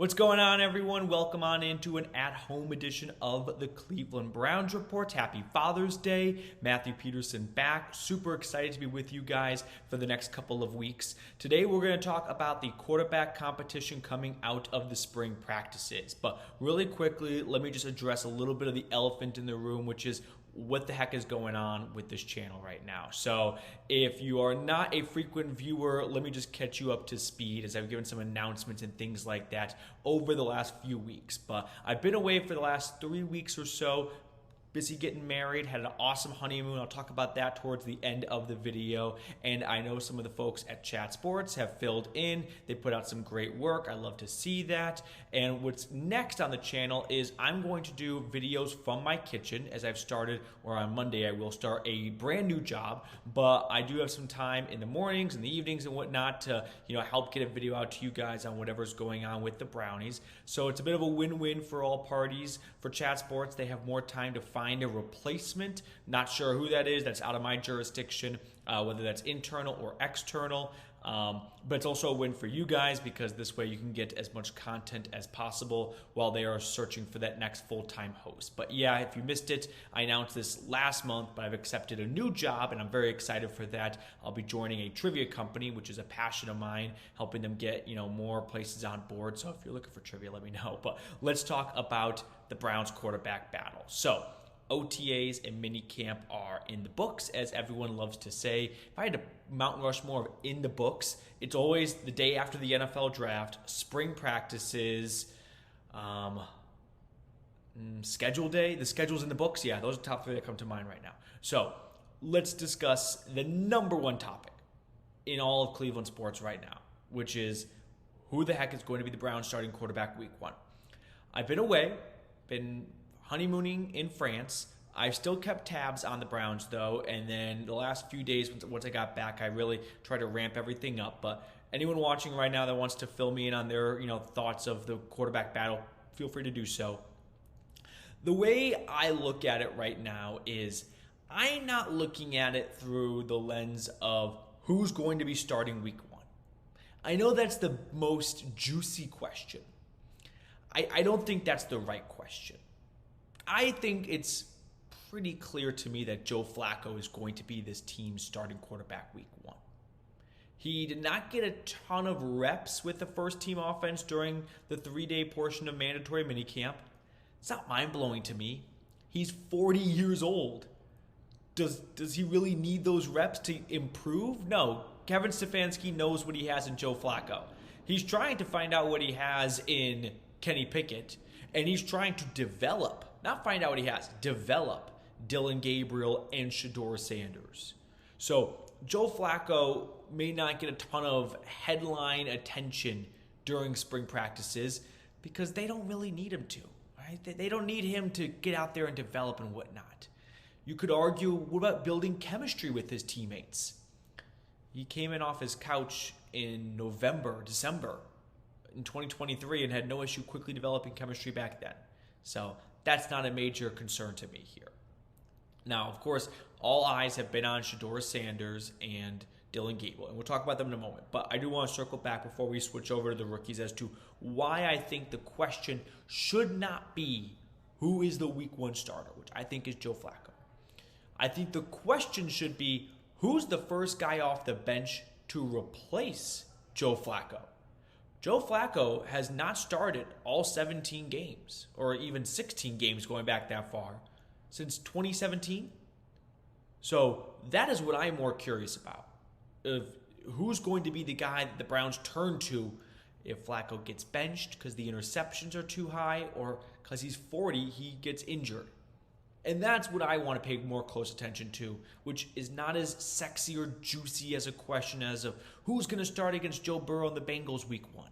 What's going on, everyone? Welcome on into an at-home edition of the Cleveland Browns Report. Happy Father's Day. Matthew Peterson back. Super excited to be with you guys for the next couple of weeks. Today, we're going to talk about the quarterback competition coming out of the spring practices. But really quickly, let me just address a little bit of the elephant in the room, which is what the heck is going on with this channel right now. So if you are not a frequent viewer, let me just catch you up to speed as I've given some announcements and things like that over the last few weeks. But I've been away for the last 3 weeks or so, busy getting married, had an awesome honeymoon. I'll talk about that towards the end of the video. And I know some of the folks at Chat Sports have filled in. They put out some great work. I love to see that. And what's next on the channel is I'm going to do videos from my kitchen as I've started, or on Monday I will start a brand new job. But I do have some time in the mornings and the evenings and whatnot to, help get a video out to you guys on whatever's going on with the Brownies. So it's a bit of a win-win for all parties. For Chat Sports, they have more time to find a replacement. Not sure who that is. That's out of my jurisdiction, whether that's internal or external. But it's also a win for you guys because this way you can get as much content as possible while they are searching for that next full-time host. But yeah, if you missed it, I announced this last month, but I've accepted a new job and I'm very excited for that. I'll be joining a trivia company, which is a passion of mine, helping them get, more places on board. So if you're looking for trivia, let me know. But let's talk about the Browns quarterback battle. So OTAs and Minicamp are in the books, as everyone loves to say. If I had to Mount Rushmore of in the books, it's always the day after the NFL draft, spring practices, schedule day. The schedule's in the books. Yeah, those are the top three that come to mind right now. So let's discuss the number one topic in all of Cleveland sports right now, which is who the heck is going to be the Browns starting quarterback week one. I've been away, been honeymooning in France. I've still kept tabs on the Browns, though, and then the last few days, once I got back, I really tried to ramp everything up. But anyone watching right now that wants to fill me in on their thoughts of the quarterback battle, feel free to do so. The way I look at it right now is I'm not looking at it through the lens of who's going to be starting week one. I know that's the most juicy question. I don't think that's the right question. I think it's pretty clear to me that Joe Flacco is going to be this team's starting quarterback week one. He did not get a ton of reps with the first team offense during the 3-day portion of mandatory minicamp. It's not mind-blowing to me. He's 40 years old. Does he really need those reps to improve? No. Kevin Stefanski knows what he has in Joe Flacco. He's trying to find out what he has in Kenny Pickett, and he's trying to develop, not find out what he has, develop Dillon Gabriel and Shedeur Sanders. So Joe Flacco may not get a ton of headline attention during spring practices because they don't really need him to, right? They don't need him to get out there and develop and whatnot. You could argue, what about building chemistry with his teammates? He came in off his couch in December in 2023 and had no issue quickly developing chemistry back then. So that's not a major concern to me here. Now, of course, all eyes have been on Shedeur Sanders and Dylan Gabriel, and we'll talk about them in a moment. But I do want to circle back before we switch over to the rookies as to why I think the question should not be who is the week one starter, which I think is Joe Flacco. I think the question should be who's the first guy off the bench to replace Joe Flacco. Joe Flacco has not started all 17 games, or even 16 games going back that far, since 2017. So that is what I'm more curious about. Of who's going to be the guy that the Browns turn to if Flacco gets benched because the interceptions are too high, or because he's 40, he gets injured. And that's what I want to pay more close attention to, which is not as sexy or juicy as a question as of who's going to start against Joe Burrow and the Bengals week one.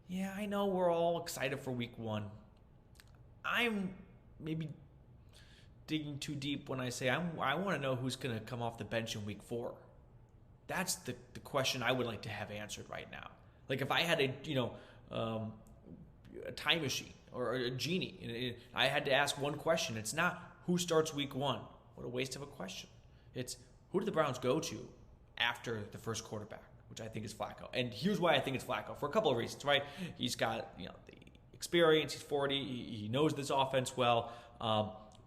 Yeah, I know we're all excited for week one. I'm maybe digging too deep when I say I want to know who's going to come off the bench in week 4. That's the question I would like to have answered right now. Like if I had a time machine or a genie, and I had to ask one question. It's not who starts week one. What a waste of a question. It's who do the Browns go to after the first quarterback? which I think is Flacco. And here's why I think it's Flacco, for a couple of reasons, right? He's got the experience. He's 40. He knows this offense well.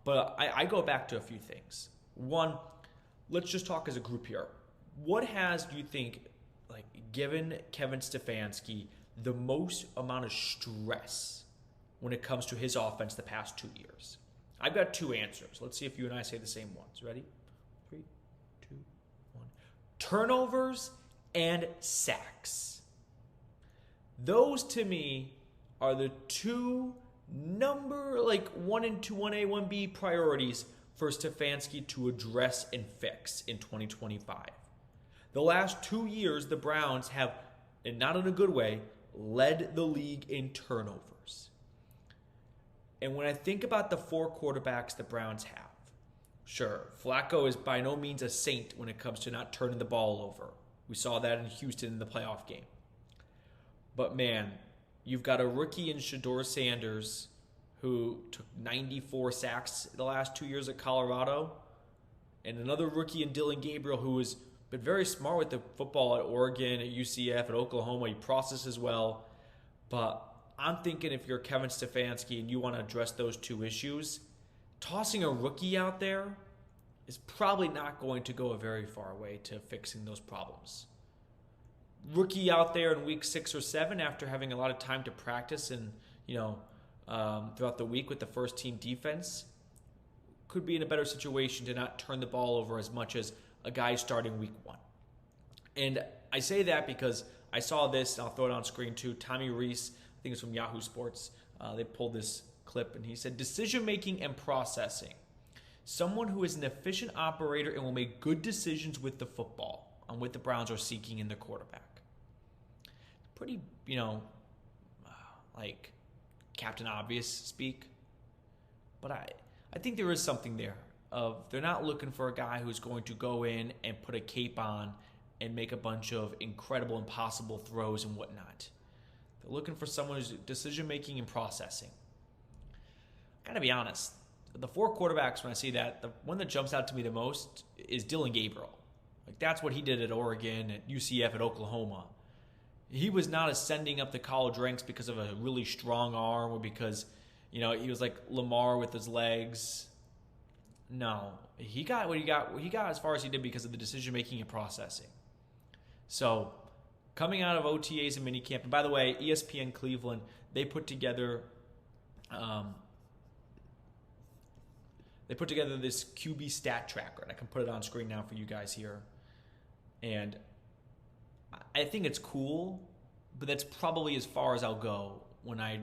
But I go back to a few things. One, let's just talk as a group here. What has, do you think, given Kevin Stefanski the most amount of stress when it comes to his offense the past 2 years? I've got two answers. Let's see if you and I say the same ones. Ready? 3, 2, 1. Turnovers and sacks. Those, to me, are the two number 1 and 2, 1A, 1B priorities for Stefanski to address and fix in 2025. The last 2 years, the Browns have, and not in a good way, led the league in turnovers. And when I think about the 4 quarterbacks the Browns have, sure, Flacco is by no means a saint when it comes to not turning the ball over. We saw that in Houston in the playoff game. But man, you've got a rookie in Shedeur Sanders who took 94 sacks the last 2 years at Colorado, and another rookie in Dillon Gabriel who has been very smart with the football at Oregon, at UCF, at Oklahoma. He processes well. But I'm thinking if you're Kevin Stefanski and you want to address those two issues, tossing a rookie out there is probably not going to go a very far way to fixing those problems. Rookie out there in week 6 or 7 after having a lot of time to practice and, throughout the week with the first team defense could be in a better situation to not turn the ball over as much as a guy starting week 1. And I say that because I saw this, and I'll throw it on screen too. Tommy Rees, I think it's from Yahoo Sports, they pulled this clip, and he said, decision-making and processing. Someone who is an efficient operator and will make good decisions with the football on what the Browns are seeking in their quarterback. Pretty, Captain Obvious speak. But I think there is something there of they're not looking for a guy who's going to go in and put a cape on and make a bunch of incredible, impossible throws and whatnot. They're looking for someone who's decision-making and processing. I gotta be honest, the 4 quarterbacks, when I see that, the one that jumps out to me the most is Dillon Gabriel. That's what he did at Oregon, at UCF, at Oklahoma. He was not ascending up the college ranks because of a really strong arm or because, he was like Lamar with his legs. No, he got what he got as far as he did because of the decision-making and processing. So, coming out of OTAs and minicamp, and by the way, ESPN Cleveland, they put together this QB stat tracker, and I can put it on screen now for you guys here. And I think it's cool, but that's probably as far as I'll go when I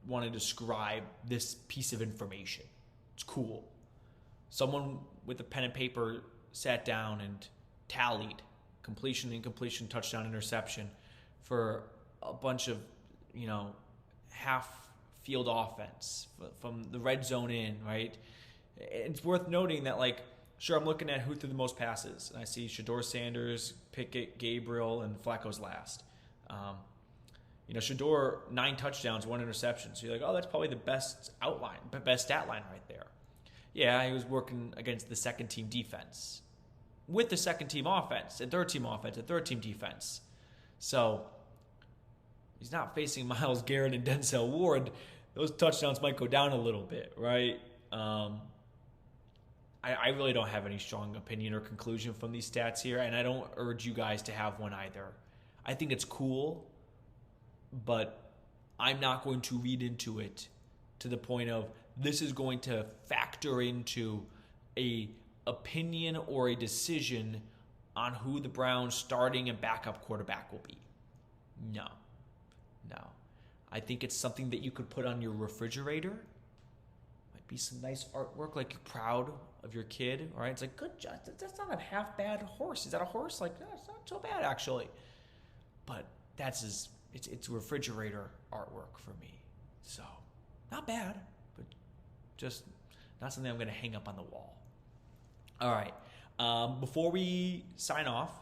want to describe this piece of information. It's cool. Someone with a pen and paper sat down and tallied completion, incompletion, touchdown, interception for a bunch of, half field offense from the red zone in, right? It's worth noting that, sure, I'm looking at who threw the most passes. And I see Shedeur Sanders, Pickett, Gabriel, and Flacco's last. Shedeur, 9 touchdowns, 1 interception. So you're like, oh, that's probably the best stat line right there. Yeah, he was working against the second-team defense with the second-team offense and third-team offense and third-team defense. So he's not facing Myles Garrett and Denzel Ward. Those touchdowns might go down a little bit, right? I really don't have any strong opinion or conclusion from these stats here, and I don't urge you guys to have one either. I think it's cool, but I'm not going to read into it to the point of this is going to factor into a opinion or a decision on who the Browns' starting and backup quarterback will be. No. I think it's something that you could put on your refrigerator. Might be some nice artwork, like you're proud of your kid, all right? It's like, good job. That's not a half bad horse. Is that a horse? That's not so bad, actually. But it's refrigerator artwork for me. So, not bad, but just not something I'm going to hang up on the wall. All right. Before we sign off,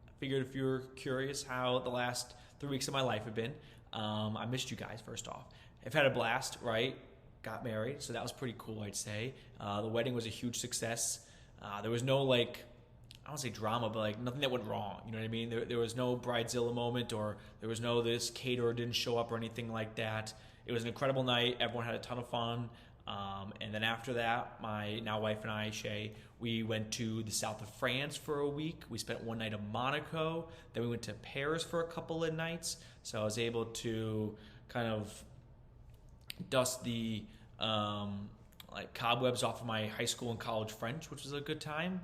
I figured if you're curious how the last 3 weeks of my life have been, I missed you guys, first off. I've had a blast, right? Got married, so that was pretty cool, I'd say. The wedding was a huge success. There was no, I don't say drama, but like nothing that went wrong. You know what I mean? There was no Bridezilla moment, or there was no this caterer didn't show up or anything like that. It was an incredible night. Everyone had a ton of fun. And then after that, my now wife and I, Shay, we went to the south of France for a week. We spent one night in Monaco. Then we went to Paris for a couple of nights. So I was able to kind of dust the like cobwebs off of my high school and college French, which was a good time.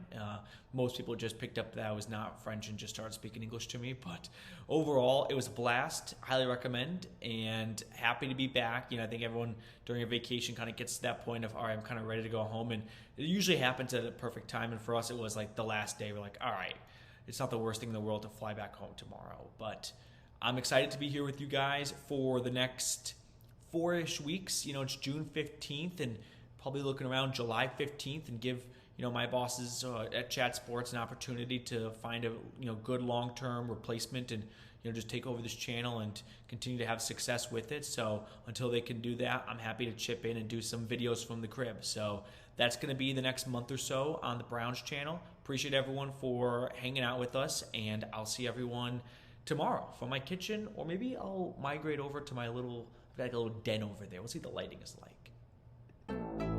Most people just picked up that I was not French and just started speaking English to me. But overall, it was a blast. Highly recommend, and happy to be back. I think everyone during a vacation kind of gets to that point of, all right, I'm kind of ready to go home. And it usually happens at a perfect time. And for us, it was like the last day. We're like, all right, it's not the worst thing in the world to fly back home tomorrow. But I'm excited to be here with you guys for the next 4-ish weeks. It's June 15th, and probably looking around July 15th, and give my bosses at Chat Sports an opportunity to find a good long-term replacement, and just take over this channel and continue to have success with it. So until they can do that, I'm happy to chip in and do some videos from the crib. So that's going to be the next month or so on the Browns channel. Appreciate everyone for hanging out with us, and I'll see everyone tomorrow from my kitchen, or maybe I'll migrate over to my I've got like a little den over there. We'll see what the lighting is like.